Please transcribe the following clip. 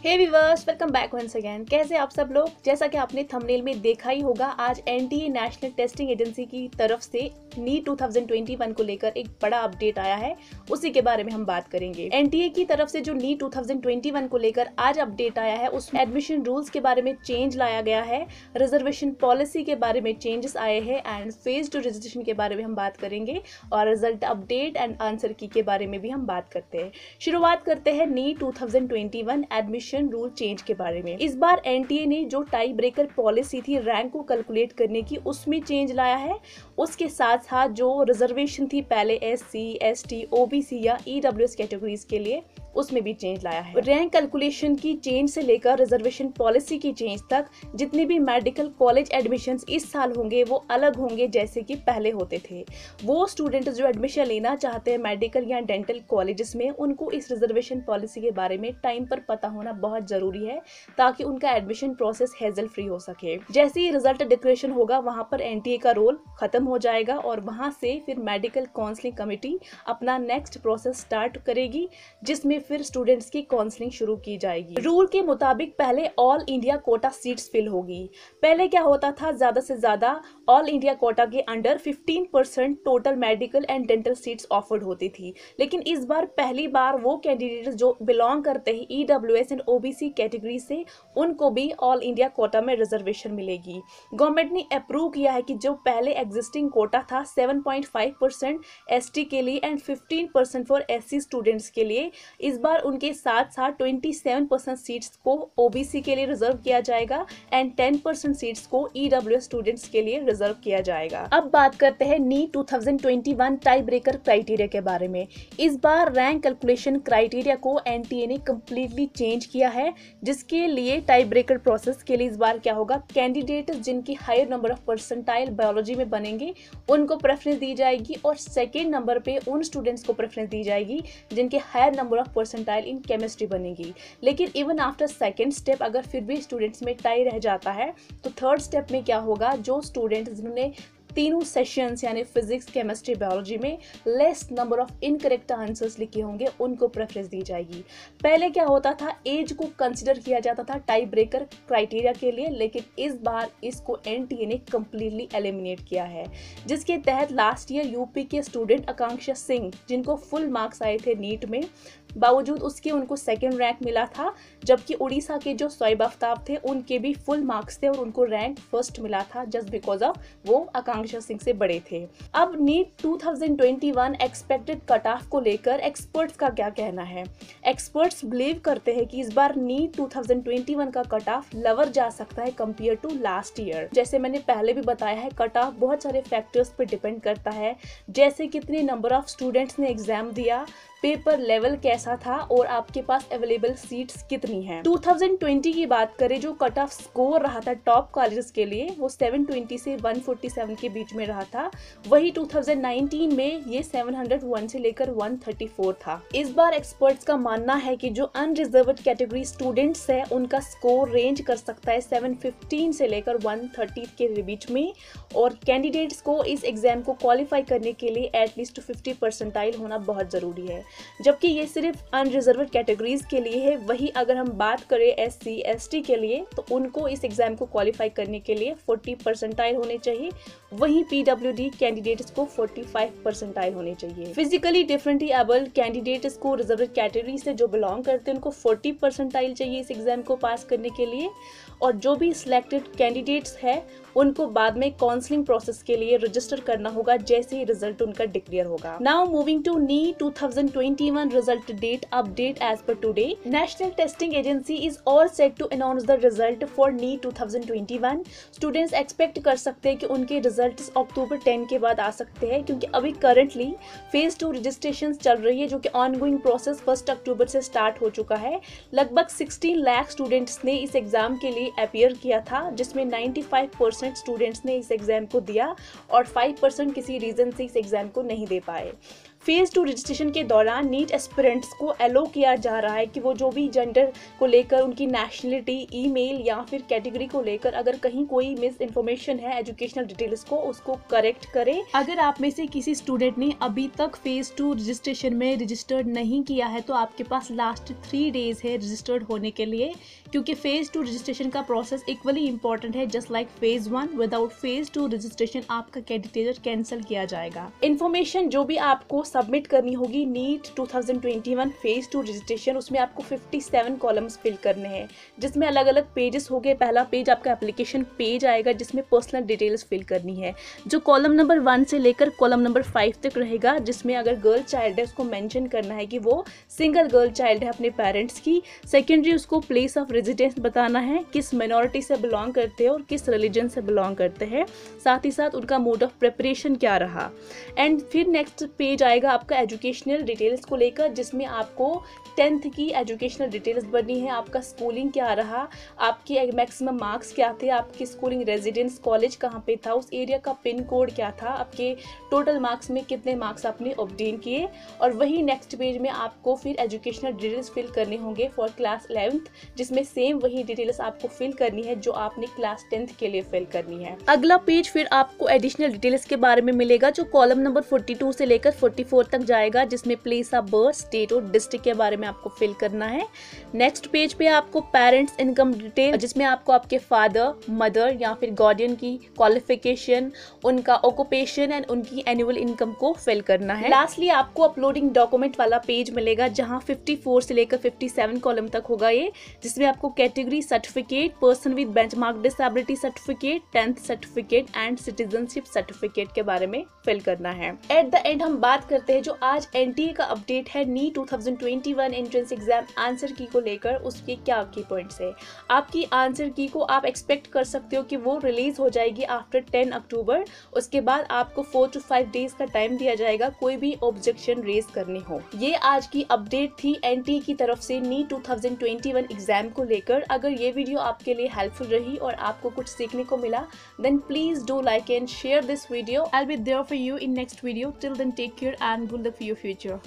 हे viewers, welcome back once again. कैसे आप सब लोग? जैसा कि आपने थंबनेल में देखा ही होगा, आज एनटीए नेशनल टेस्टिंग एजेंसी की तरफ से नीट 2021 को लेकर एक बड़ा अपडेट आया है। उसी के बारे में हम बात करेंगे। एनटीए की तरफ से जो नीट 2021 को लेकर आज अपडेट आया है, उसमें एडमिशन रूल्स के बारे में चेंज लाया गया है, रिजर्वेशन पॉलिसी के बारे में चेंजेस आए हैं एंड फेज टू रजिस्ट्रेशन के बारे में हम बात करेंगे और रिजल्ट अपडेट एंड आंसर की के बारे में भी हम बात करते हैं। शुरुआत करते हैं नीट 2021 एडमिशन रूल चेंज के बारे में। इस बार एनटीए ने जो टाई ब्रेकर पॉलिसी थी रैंक को कैलकुलेट करने की, उसमें चेंज लाया है। उसके साथ साथ जो रिजर्वेशन थी पहले एससी, एसटी, ओबीसी या ईडब्ल्यूएस कैटेगरीज के लिए, उसमें भी चेंज लाया है। रैंक कैलकुलेशन की चेंज से लेकर रिजर्वेशन पॉलिसी की चेंज तक जितने भी मेडिकल कॉलेज एडमिशंस इस साल होंगे वो अलग होंगे जैसे कि पहले होते थे। वो स्टूडेंट जो एडमिशन लेना चाहते हैं मेडिकल या डेंटल कॉलेजेस में, उनको इस रिजर्वेशन पॉलिसी के बारे में टाइम पर पता होना बहुत जरूरी है ताकि उनका एडमिशन प्रोसेस हेजल फ्री हो सके। जैसे ही रिजल्ट डिक्लेरेशन होगा, वहां पर एनटीए का रोल खत्म हो जाएगा और वहां से फिर मेडिकल काउंसलिंग कमेटी अपना नेक्स्ट प्रोसेस स्टार्ट करेगी, जिसमें फिर स्टूडेंट्स की काउंसलिंग शुरू की जाएगी। रूल के मुताबिक पहले all India quota seats fill होगी। पहले क्या होता था, ज्यादा से ज्यादा ऑल इंडिया कोटा के under 15% total medical and dental seats offered होती थी। लेकिन इस बार पहली बार वो कैंडिडेट्स जो बिलोंग करते हैं ईडब्ल्यूएस एंड ओबीसी कैटेगरी से, उनको भी ऑल इंडिया कोटा में रिजर्वेशन मिलेगी। गवर्नमेंट ने अप्रूव किया है कि जो पहले एग्जिस्टिंग कोटा था 7.5% एसटी के लिए एंड 15% फॉर एससी स्टूडेंट्स के लिए, इस बार उनके साथ साथ 27% सीट्स को ओबीसी के लिए रिजर्व किया जाएगा एंड 10% सीट्स को ईडब्ल्यूएस स्टूडेंट्स के लिए रिजर्व किया जाएगा। अब बात करते हैं नीट 2021 टाई ब्रेकर क्राइटेरिया के बारे में। इस बार रैंक कैलकुलेशन क्राइटेरिया को एनटीए ने कंप्लीटली चेंज किया है, जिसके लिए टाई ब्रेकर प्रोसेस के लिए इस बार क्या होगा, कैंडिडेट जिनकी higher number of percentile biology में बनेंगे उनको प्रेफरेंस दी जाएगी और सेकेंड नंबर पे उन स्टूडेंट्स को प्रेफरेंस दी जाएगी जिनके higher number of percentile in chemistry बनेगी। लेकिन इवन आफ्टर सेकेंड स्टेप अगर फिर भी स्टूडेंट्स में टाई रह जाता है तो थर्ड स्टेप में क्या होगा, जो स्टूडेंट्स जिन्होंने तीनों सेशंस यानी फिजिक्स, केमिस्ट्री, बायोलॉजी में less number of incorrect answers लिखे होंगे, उनको प्रेफरेंस दी जाएगी। पहले क्या होता था, एज को कंसिडर किया जाता था टाई ब्रेकर क्राइटेरिया के लिए, लेकिन इस बार इसको एनटीए ने कंप्लीटली एलिमिनेट किया है, जिसके तहत लास्ट ईयर यूपी के स्टूडेंट आकांक्षा सिंह, जिनको फुल मार्क्स आए थे नीट में, बावजूद उसके उनको सेकेंड रैंक मिला था, जबकि उड़ीसा के जो शोएब आफ्ताब थे उनके भी फुल मार्क्स थे और उनको रैंक फर्स्ट मिला था जस्ट बिकॉज ऑफ वो आकांक्षा सिंह से बड़े थे। अब नीट 2021 एक्सपेक्टेड कट ऑफ को लेकर एक्सपर्ट्स का क्या कहना है। एक्सपर्ट्स बिलीव करते हैं कि इस बार नीट 2021 का कट ऑफ लोअर जा सकता है कंपेयर टू लास्ट ईयर। जैसे मैंने पहले भी बताया है, कट ऑफ बहुत सारे फैक्टर्स पर डिपेंड करता है, जैसे कितने नंबर ऑफ स्टूडेंट्स ने एग्जाम दिया, पेपर लेवल कैसा था और आपके पास अवेलेबल सीट्स कितनी हैं। 2020 की बात करें, जो कट ऑफ स्कोर रहा था टॉप कॉलेजेस के लिए वो 720 से 147 के बीच में रहा था। वही 2019 में ये 701 से लेकर 134 था। इस बार एक्सपर्ट्स का मानना है कि जो अनरिजर्व्ड कैटेगरी स्टूडेंट्स है उनका स्कोर रेंज कर सकता है 715 से लेकर 130 के बीच में, और कैंडिडेट्स को इस एग्जाम को क्वालिफाई करने के लिए एटलीस्ट 50 परसेंटाइल होना बहुत जरूरी है, जबकि ये सिर्फ अनरिजर्व्ड कैटेगरीज के लिए है। वही अगर हम बात करें एससी, एसटी के लिए, तो उनको इस एग्जाम को क्वालिफाई करने के लिए 40 परसेंटाइल होने चाहिए। वहीं पीडब्ल्यूडी कैंडिडेट्स को 45 परसेंटाइल होने चाहिए। फिजिकली डिफरेंटली एबल्ड कैंडिडेट्स को रिजर्व्ड कैटेगरी से जो बिलोंग करते हैं उनको 40 परसेंटाइल चाहिए इस एग्जाम को पास करने के लिए, और जो भी सिलेक्टेड कैंडिडेट्स है उनको बाद में काउंसलिंग प्रोसेस के लिए रजिस्टर करना होगा जैसे ही रिजल्ट उनका डिक्लेयर होगा। Now moving to NEET 2021 result date update as per today, national testing agency is all set to announce the result for NEET 2021। Students expect कर सकते हैं कि उनके रिजल्ट अक्टूबर 10 के बाद आ सकते हैं, क्योंकि अभी करंटली फेज 2 रजिस्ट्रेशन चल रही है, जो कि ऑनगोइंग प्रोसेस 1 अक्टूबर से स्टार्ट हो चुका है। लगभग 16 लाख स्टूडेंट्स ने इस एग्जाम के लिए अपीयर किया था, जिसमें 95% स्टूडेंट्स ने इस एग्जाम को दिया और 5% किसी रीजन से इस एग्जाम को नहीं दे पाए। फेज़ 2 रजिस्ट्रेशन के दौरान नीट एस्पिरेंट्स को अलो किया जा रहा है कि वो जो भी जेंडर को लेकर, उनकी नेशनलिटी, ईमेल या फिर कैटेगरी को लेकर अगर कहीं कोई मिस इन्फॉर्मेशन है एजुकेशनल डिटेल्स को, उसको करेक्ट करें। अगर आप में से किसी स्टूडेंट ने अभी तक फेज़ 2 रजिस्ट्रेशन में रजिस्टर्ड नहीं किया है तो आपके पास लास्ट 3 डेज है रजिस्टर्ड होने के लिए, क्योंकि फेज़ 2 रजिस्ट्रेशन का प्रोसेस इक्वली इंपॉर्टेंट है just like phase 1। Without phase 2 registration आपका कैंडिडेट कैंसिल किया जाएगा। इन्फॉर्मेशन जो भी आपको सबमिट करनी होगी नीट 2021 फेज़ 2 रजिस्ट्रेशन, उसमें आपको 57 कॉलम्स फिल करने हैं, जिसमें अलग अलग पेजेस हो गए। पहला पेज आपका एप्लीकेशन पेज आएगा जिसमें पर्सनल डिटेल्स फिल करनी है, जो कॉलम नंबर 1 से लेकर कॉलम नंबर 5 तक रहेगा, जिसमें अगर गर्ल चाइल्ड है उसको मेंशन करना है कि वो सिंगल गर्ल चाइल्ड है अपने पेरेंट्स की। सेकेंडरी उसको प्लेस ऑफ रेजिडेंस बताना है, किस माइनॉरिटी से बिलोंग करते हैं और किस रिलीजन से बिलोंग करते हैं, साथ ही साथ उनका मोड ऑफ प्रिपरेशन क्या रहा। एंड फिर नेक्स्ट पेज आएगा आपका एजुकेशनल डिटेल्स को लेकर, जिसमें आपको 10th की एजुकेशनल डिटेल्स भरनी है, आपका स्कूलिंग क्या रहा, आपके मैक्सिमम मार्क्स क्या थे, आपकी स्कूलिंग रेजिडेंस कॉलेज कहाँ पे था, उस एरिया का पिन कोड क्या था, आपके टोटल मार्क्स में कितने मार्क्स आपने ऑब्टेन किए। और वही नेक्स्ट पेज में आपको फिर एजुकेशनल डिटेल्स फिल करने होंगे फॉर क्लास 11th, जिसमें सेम वही डिटेल्स आपको फिल करनी है जो आपने क्लास 10th के लिए फिल करनी है। अगला पेज फिर आपको एडिशनल डिटेल्स के बारे में मिलेगा, जो कॉलम नंबर 42 से लेकर 44 तक जाएगा, जिसमें प्लेस ऑफ बर्थ, स्टेट और डिस्ट्रिक्ट के बारे में आपको फिल करना है। नेक्स्ट पेज पे आपको पेरेंट्स इनकम डिटेल, जिसमें आपको आपके फादर, मदर या फिर गार्डियन की क्वालिफिकेशन, उनका ऑक्यूपेशन एंड उनकी एनुअल इनकम को फिल करना है। लास्टली आपको अपलोडिंग डॉक्यूमेंट वाला पेज मिलेगा, जहां 54 से लेकर 57 कॉलम तक होगा ये, जिसमें आपको category certificate, person with benchmark disability certificate, 10th certificate and citizenship certificate के बारे में फिल करना है। एट द एंड हम बात करते हैं जो आज एनटीए का अपडेट है नीट 2021 एंट्रेंस एग्जाम आंसर की को लेकर, उसके क्या की पॉइंट्स है। आपकी आंसर की को आप एक्सपेक्ट कर सकते हो कि वो रिलीज हो जाएगी आफ्टर 10 अक्टूबर। उसके बाद आपको 4 to 5 डेज का टाइम दिया जाएगा कोई भी ऑब्जेक्शन रेज करनी हो। ये आज की अपडेट थी एनटीए की तरफ से नीट 2021 एग्जाम को लेकर। अगर ये वीडियो आपके लिए हेल्पफुल रही और आपको कुछ सीखने को मिला, then please do like and share this video. I'll be there for you in next video. Till then, take care and good luck for your future.